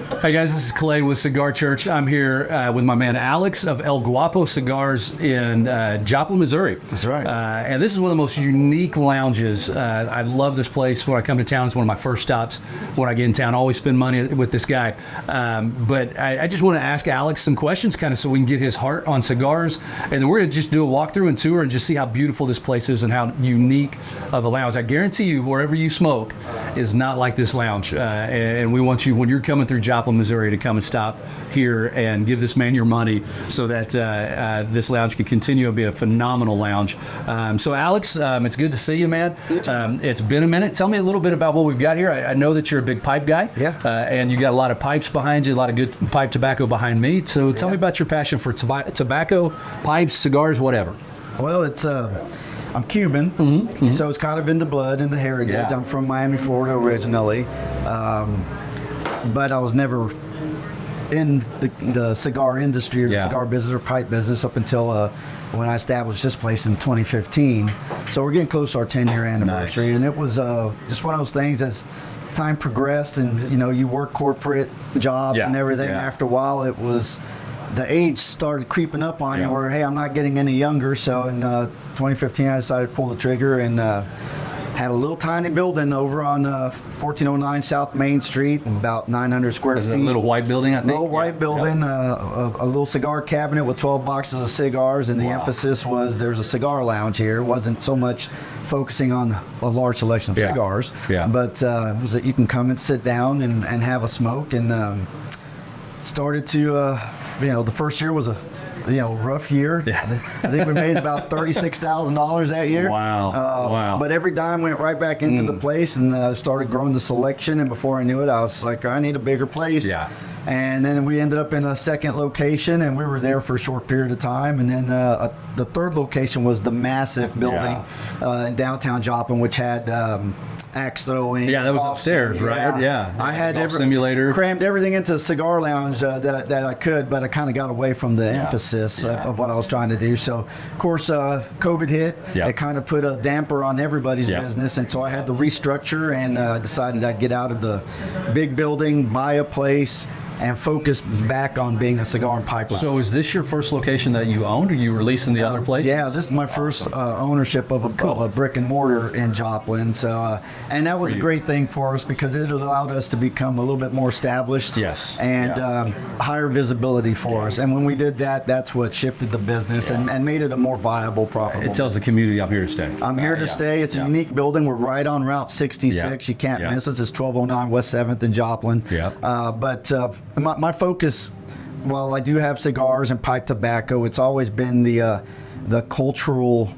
Hey guys, this is Clay with Cigar Church. I'm here with my man Alex of El Guapo Cigars in Joplin, Missouri. That's right. And this is one of the most unique lounges. I love this place. When I come to town, it's one of my first stops when I get in town. I always spend money with this guy. But I just want to ask Alex some questions kind of so we can get his heart on cigars. And then we're going to just do a walkthrough and tour and just see how beautiful this place is and how unique of a lounge. I guarantee you, wherever you smoke is not like this lounge. And we want you, when you're coming through Joplin, Missouri, to come and stop here and give this man your money so that this lounge can continue to be a phenomenal lounge. So Alex, it's good to see you, man. It's been a minute. Tell me a little bit about what we've got here. I know that you're a big pipe guy. Yeah. And you got a lot of pipes behind you, a lot of good pipe tobacco behind me. So tell me about your passion for tobacco, pipes, cigars, whatever. Well, it's I'm Cuban, so it's kind of in the blood, in the heritage. Yeah. I'm from Miami, Florida originally, but I was never in the cigar industry or the cigar business or pipe business up until when I established this place in 2015. So we're getting close to our 10-year anniversary, Nice. and it was just one of those things as time progressed, and you work corporate jobs and everything. Yeah. After a while, it was the age started creeping up on you where, hey, I'm not getting any younger. So in 2015, I decided to pull the trigger and had a little tiny building over on 1409 South Main Street, about 900 square Is feet. it a little white building, I think? Little white building, a little cigar cabinet with 12 boxes of cigars, and the emphasis was there's a cigar lounge here. It wasn't so much focusing on a large selection of cigars, but it was that you can come and sit down and have a smoke, and started to, the first year was a rough year. Yeah. I think we made about $36,000 that year. Wow. Wow. But every dime went right back into the place, and started growing the selection. And before I knew it, I was like, I need a bigger place. Yeah. And then we ended up in a second location, and we were there for a short period of time. And then the third location was the massive building in downtown Joplin, which had axe throwing. Yeah, that was upstairs, right? Yeah. I had simulator. Crammed everything into a cigar lounge that I could, but I kind of got away from the emphasis of what I was trying to do. So, of course, COVID hit. It kind of put a damper on everybody's business, and so I had to restructure and decided I'd get out of the big building, buy a place, and focus back on being a cigar and pipe lounge. So is this your first location that you owned, or you were leasing the other place? Yeah, this is my first ownership of a brick and mortar in Joplin. So, and that was a great thing for us because it allowed us to become a little bit more established. Yes. And higher visibility for us. And when we did that, that's what shifted the business and made it a more viable, profitable. It tells the community I'm here to stay. I'm here to stay. It's a unique building. We're right on Route 66. You can't miss us. It's 1209 West 7th in Joplin. But my focus, while I do have cigars and pipe tobacco, it's always been the cultural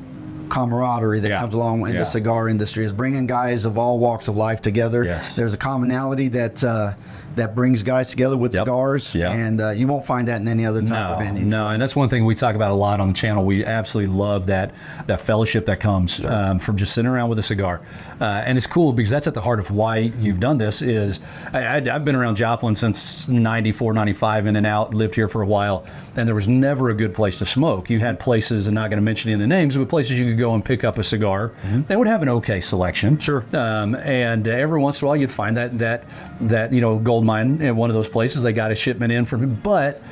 camaraderie that comes along in the cigar industry, is bringing guys of all walks of life together. There's a commonality that brings guys together with cigars, and you won't find that in any other type of venue. No, and that's one thing we talk about a lot on the channel. We absolutely love that fellowship that comes from just sitting around with a cigar. And it's cool because that's at the heart of why you've done this. Is I've been around Joplin since 94, 95, in and out, lived here for a while, and there was never a good place to smoke. You had places, and not going to mention any of the names, but places you could go and pick up a cigar. They would have an okay selection. Sure. And every once in a while you'd find that gold mine in one of those places. They got a shipment in from him, but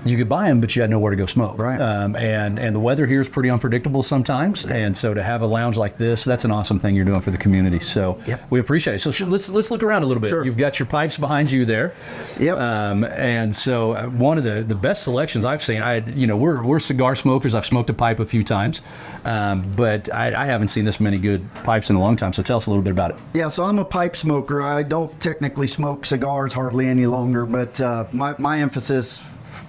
you could buy them, but you had nowhere to go smoke. Right. And the weather here is pretty unpredictable sometimes. And so to have a lounge like this, that's an awesome thing you're doing for the community. So we appreciate it. So let's look around a little bit. Sure. You've got your pipes behind you there. Yep. And so one of the best selections I've seen, we're cigar smokers. I've smoked a pipe a few times, but I haven't seen this many good pipes in a long time. So tell us a little bit about it. Yeah, so I'm a pipe smoker. I don't technically smoke cigars hardly any longer, but my emphasis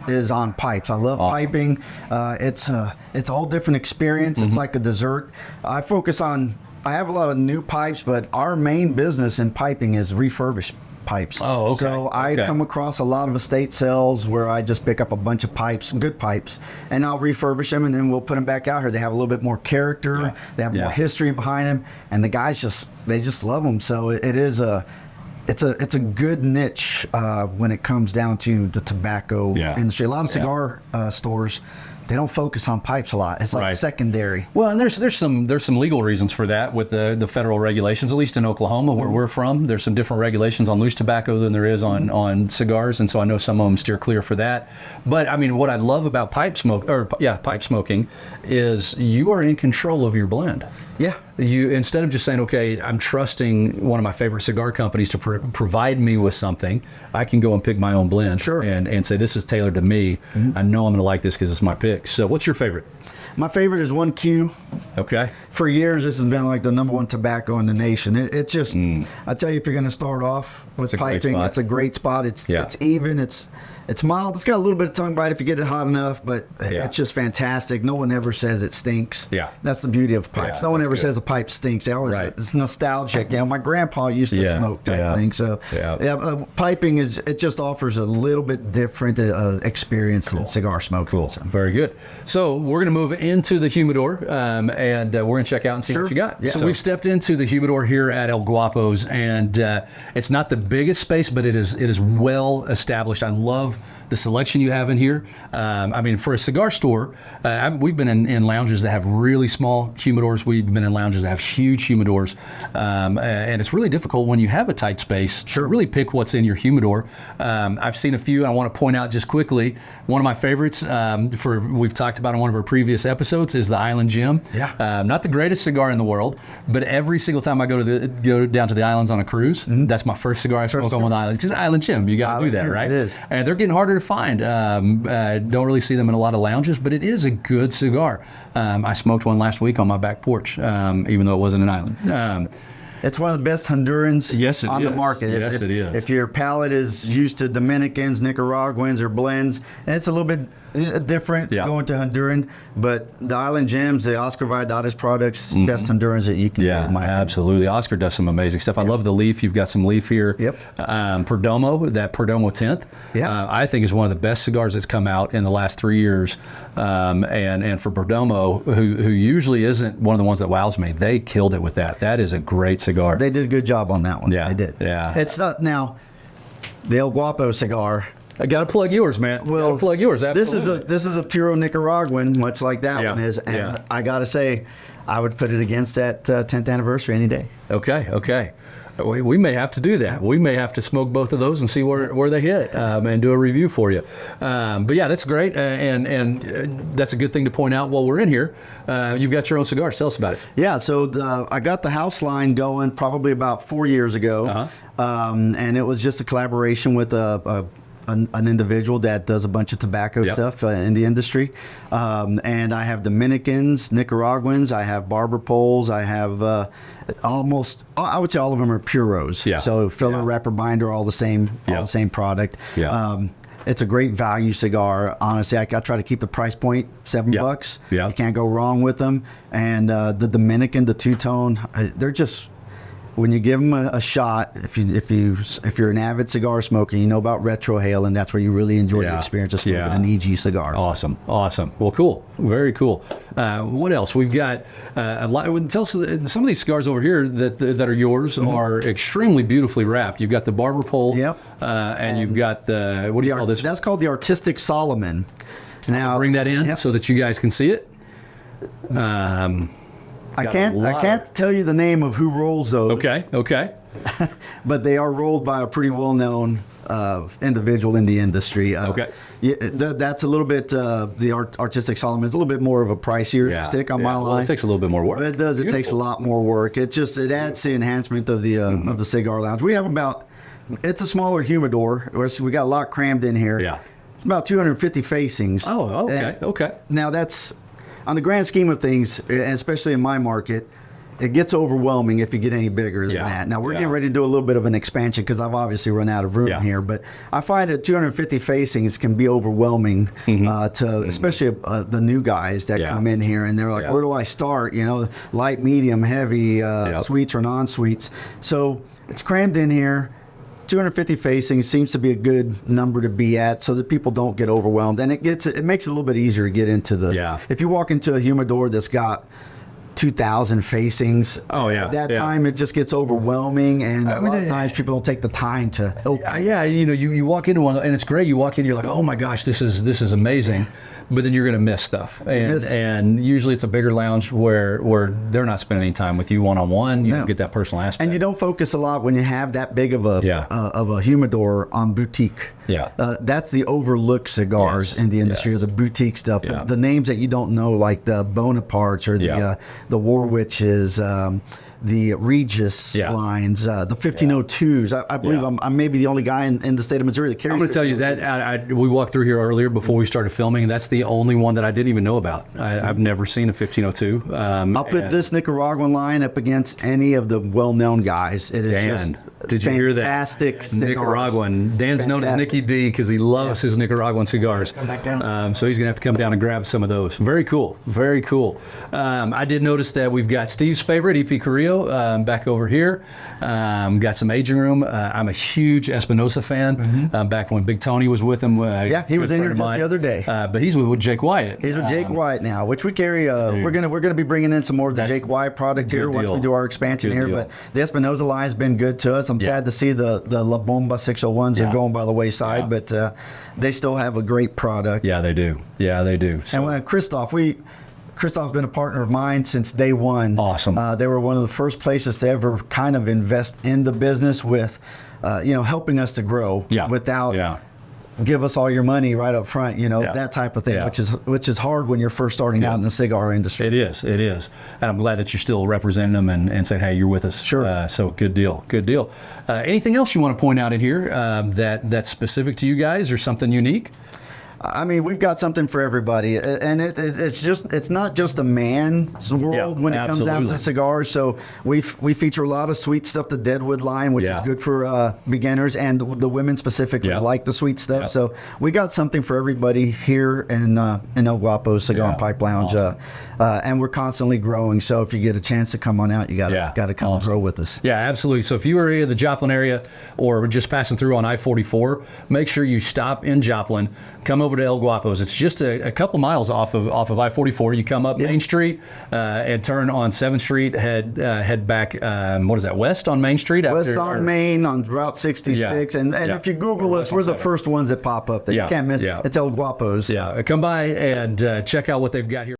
is on pipes. I love piping. It's a whole different experience. It's like a dessert. I have a lot of new pipes, but our main business in piping is refurbished pipes. Oh, okay. So I come across a lot of estate sales where I just pick up a bunch of pipes, good pipes, and I'll refurbish them, and then we'll put them back out here. They have a little bit more character. They have more history behind them, and the guys just love them. So it's a good niche when it comes down to the tobacco industry. A lot of cigar stores they don't focus on pipes a lot. It's like secondary. Well, and there's some legal reasons for that with the federal regulations. At least in Oklahoma, where we're from, there's some different regulations on loose tobacco than there is on cigars, and so I know some of them steer clear for that. But I mean, what I love about pipe smoking is you are in control of your blend. Yeah. You, instead of just saying, okay, I'm trusting one of my favorite cigar companies to provide me with something, I can go and pick my own blend. Sure. And say, this is tailored to me. I know I'm going to like this because it's my pick. So what's your favorite? My favorite is 1Q. Okay. For years, this has been like the #1 tobacco in the nation. It's just, I tell you, if you're going to start off with piping, it's a great spot. It's even. It's mild. It's got a little bit of tongue bite if you get it hot enough, but it's just fantastic. No one ever says it stinks. Yeah. That's the beauty of pipes. No one ever says a pipe stinks. They always, it's nostalgic. You know, my grandpa used to smoke type thing. So piping it just offers a little bit different experience than cigar smoking. Cool. So. Very good. So we're going to move into the humidor, and we're going to check out and see what you got. Yeah. So we've stepped into the humidor here at El Guapo's, and it's not the biggest space, but it is well established. I love the selection you have in here. I mean, for a cigar store, we've been in lounges that have really small humidors. We've been in lounges that have huge humidors. And it's really difficult when you have a tight space to really pick what's in your humidor. I've seen a few. I want to point out just quickly, one of my favorites we've talked about in one of our previous episodes is the Island Gem. Yeah. Not the greatest cigar in the world, but every single time I go down to the islands on a cruise, that's my first cigar I smoke on the islands. Because Island Gem, you got to do that, right? It is. And they're getting harder to find. Don't really see them in a lot of lounges, but it is a good cigar. I smoked one last week on my back porch, even though it wasn't an island. It's one of the best Hondurans on the market. Yes, it is. If your palate is used to Dominicans, Nicaraguans, or blends, and it's a little bit different going to Honduran, but the Island Gems, the Oscar Valladares products, best Hondurans that you can get. Absolutely. Oscar does some amazing stuff. I love the leaf. You've got some leaf here. Yep. Perdomo, that Perdomo 10th, I think is one of the best cigars that's come out in the last 3 years. And for Perdomo, who usually isn't one of the ones that wows me, they killed it with that. That is a great cigar. They did a good job on that one. Yeah. They did. Yeah. It's not now the El Guapo cigar. I got to plug yours, man. Well, gotta plug yours. Absolutely. This is a puro Nicaraguan, much like that one is. And I got to say, I would put it against that 10th anniversary any day. Okay. We may have to do that. We may have to smoke both of those and see where they hit and do a review for you. But yeah, that's great. And that's a good thing to point out while we're in here. You've got your own cigars. Tell us about it. Yeah, so I got the house line going probably about 4 years ago. And it was just a collaboration with an individual that does a bunch of tobacco stuff in the industry. And I have Dominicans, Nicaraguans, I have barber poles, I have I would say all of them are puros. Yeah. So filler, wrapper, binder, all the same product. Yeah. It's a great value cigar. Honestly, I try to keep the price point $7. Yeah. You can't go wrong with them. And the Dominican, the two-tone, they're just... When you give them a shot, if you're an avid cigar smoker, you know about retrohale, and that's where you really enjoy the experience of smoking an EG cigar. Awesome. Well, cool. Very cool. What else? We've got a lot. Tell us, some of these cigars over here that are yours are extremely beautifully wrapped. You've got the barber pole. Yep. And you've got the, what do you call this? That's called the Artistic Solomon. Now, I'll bring that in so that you guys can see it. I can't tell you the name of who rolls those. Okay. But they are rolled by a pretty well-known individual in the industry. That's a little bit, the Artistic Solomon is a little bit more of a pricier stick on my line. Well, it takes a little bit more work. But it does. Beautiful. It takes a lot more work. It adds to the enhancement of the cigar lounge. We have it's a smaller humidor. We got a lot crammed in here. Yeah. It's about 250 facings. Oh, okay. Now that's... On the grand scheme of things, and especially in my market, it gets overwhelming if you get any bigger than that. Now, we're getting ready to do a little bit of an expansion because I've obviously run out of room here. But I find that 250 facings can be overwhelming to especially the new guys that come in here. And they're like, where do I start? You know, light, medium, heavy, sweets or non-sweets. So it's crammed in here. 250 facings seems to be a good number to be at so that people don't get overwhelmed. And it makes it a little bit easier to get into the... If you walk into a humidor that's got 2,000 facings. Oh, yeah. At that Yeah. time, it just gets overwhelming, and a lot of times people don't take the time to help. Yeah, you walk into one, and it's great. You walk in, you're like, oh my gosh, this is amazing, but then you're going to miss stuff, and usually it's a bigger lounge where they're not spending any time with you one-on-one. You don't get that personal aspect, and you don't focus a lot when you have that big of a humidor on boutique. Yeah, that's the overlooked cigars in the industry, or the boutique stuff. Yeah. The names that you don't know, like the Bonapartes or the Warwiches, the Regis lines, the 1502s. I believe I'm maybe the only guy in the state of Missouri that carries. I'm going to tell you that we walked through here earlier before we started filming. That's the only one that I didn't even know about. I've never seen a 1502. I'll put this Nicaraguan line up against any of the well-known guys. It is just did you hear that? Fantastic Nicaraguan. Dan's known as Nicky D because he loves his Nicaraguan cigars. Come back down. So he's going to have to come down and grab some of those. Very cool. Very cool. I did notice that we've got Steve's favorite, EP Carrillo, back over here. Got some aging room. I'm a huge Espinosa fan. Back when Big Tony was with him. He was in here just the other day. But he's with Jake Wyatt. He's with Jake Wyatt now, which we carry. We're gonna be bringing in some more of the Jake Wyatt product here once we do our expansion here. But the Espinosa line's been good to us. I'm sad to see the La Bomba 601s are going by the wayside, but they still have a great product. Yeah, they do. Yeah, they do. So. And when Christoph's been a partner of mine since day one. Awesome. They were one of the first places to ever kind of invest in the business with, helping us to grow without give us all your money right up front, that type of thing, which is hard when you're first starting out in the cigar industry. It is. And I'm glad that you're still representing them and saying, hey, you're with us. Sure. So good deal. Anything else you want to point out in here that's specific to you guys or something unique? I mean, we've got something for everybody, and it's not just a man's world when it comes down to cigars. So we feature a lot of sweet stuff, the Deadwood line, which is good for beginners, and the women specifically like the sweet stuff. So we got something for everybody here in El Guapo Cigar and Pipe Lounge, and we're constantly growing. So if you get a chance to come on out, you got to come and grow with us. Yeah, absolutely. So if you are in the Joplin area or just passing through on I-44, make sure you stop in Joplin, come over to El Guapo's. It's just a couple miles off of I-44. You come up Main Street and turn on 7th Street, head back, what is that, west on Main Street? West on Main on Route 66. And if you Google us, we're the first ones that pop up that you can't miss. It's El Guapo's. Yeah, come by and check out what they've got here.